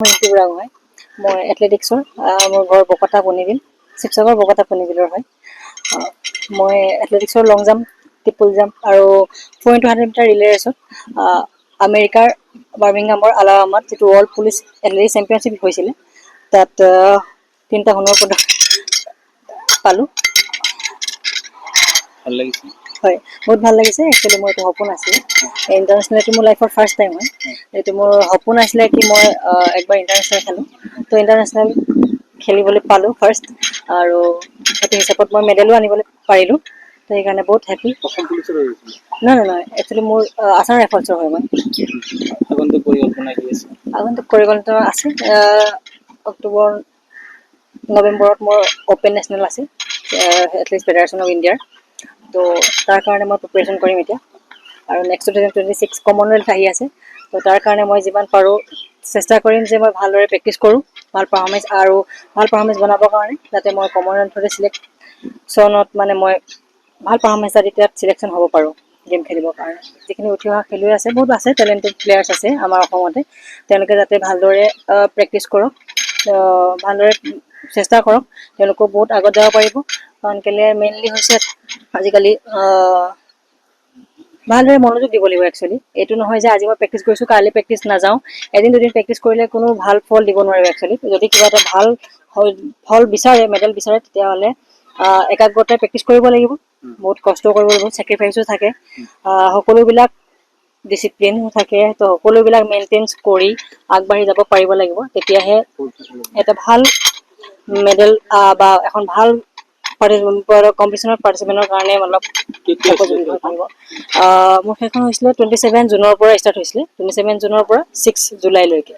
মই ইন্তি বুঢ়া হয়। মই এথলেটিক্সৰ মোৰ ঘৰ বকতা বনিবিল, শিৱসাগৰ বকতা বনিবিলৰ হয়। মই এথলেটিক্সৰ লং জাম্প, ট্ৰিপল জাম্প আৰু 4x100 মিটাৰ ৰিলে ৰেচত আমেৰিকাৰ বাৰ্মিংহামৰ আলাবামাত যিটো ৱৰ্ল্ড পুলিচ এথলেটিক্স চেম্পিয়নশ্বিপ হৈছিলে তাত 3টা সোণৰ পদক পালোঁ। ভাল লাগিছে। হয়, বহুত ভাল লাগিছে। একচুৱেলি মোৰ এইটো সপোন আছিলে। ইণ্টাৰনেশ্যনেলটো মোৰ লাইফৰ ফাৰ্ষ্ট টাইম হয়। এইটো মোৰ সপোন আছিলে কি মই একবাৰ ইণ্টাৰনেশ্যনেল খেলোঁ। তো ইণ্টাৰনেশ্যনেল খেলিবলৈ পালোঁ ফাৰ্ষ্ট, আৰু সেইটো হিচাপত মই মেডেলো আনিবলৈ পাৰিলোঁ। তো সেইকাৰণে বহুত হেপী। অসম পুলিচৰ হৈ গৈছিলে। নহয়, একচুৱেলি মোৰ আছাম ৰাইফলছৰ হয় মই। আগন্তুক পৰিকল্পনা কি আছে? আগন্তুক পৰিকল্পনা আছে। অক্টোবৰ নৱেম্বৰত মোৰ অপেন নেশ্যনেল আছে এথলেটিক্স ফেডাৰেশ্যন অফ ইণ্ডিয়াৰ। তো তাৰ কাৰণে মই প্ৰিপেৰেশ্যন কৰিম এতিয়া। আৰু নেক্সট 2026 কমনৱেলথ আহি আছে। তো তাৰ কাৰণে মই যিমান পাৰোঁ চেষ্টা কৰিম যে মই ভালদৰে প্ৰেক্টিছ কৰোঁ, ভাল পাৰফৰ্মেঞ্চ বনাবৰ কাৰণে, যাতে মই কমনৱেলথতে চিলেকশ্যনত মানে মই ভাল পাৰফৰ্মেঞ্চ তেতিয়া চিলেকশ্যন হ'ব পাৰোঁ গেম খেলিবৰ কাৰণে। যিখিনি উঠি অহা খেলুৱৈ আছে, বহুত আছে, টেলেণ্টেড প্লেয়াৰ্ছ আছে আমাৰ অসমতে। তেওঁলোকে যাতে ভালদৰে প্ৰেক্টিছ কৰক, ভালদৰে চেষ্টা কৰক, তেওঁলোকেও বহুত আগত যাব পাৰিব। কাৰণ কেলৈ মেইনলি হৈছে আজিকালি ভালদৰে মনোযোগ দিব লাগিব একচুৱেলি। এইটো নহয় যে আজি মই প্ৰেক্টিছ কৰিছোঁ, কাইলৈ প্ৰেক্টিছ নাযাওঁ। এদিন দুদিন প্ৰেক্টিছ কৰিলে কোনো ভাল ফল দিব নোৱাৰিব একচুৱেলি। যদি কিবা এটা ভাল ফল বিচাৰে, মেডেল বিচাৰে, তেতিয়াহ'লে একাগ্ৰতাৰে প্ৰেক্টিছ কৰিব লাগিব, বহুত কষ্ট কৰিব লাগিব, ছেক্ৰিফাইচো থাকে, সকলোবিলাক ডিচিপ্লিনো থাকে। তো সকলোবিলাক মেইনটেইন কৰি আগবাঢ়ি যাব পাৰিব লাগিব। তেতিয়াহে এটা ভাল মেডেল বা এখন ভাল কম্পিটিশ্যনত পাৰ্টিচিপেণ্টৰ কাৰণে অলপ উপযোগী হৈ পৰিব। মোৰ সেইখন হৈছিলে 27 জুনৰ পৰা ষ্টাৰ্ট হৈছিলে, 27 জুনৰ পৰা 6 জুলাইলৈকে।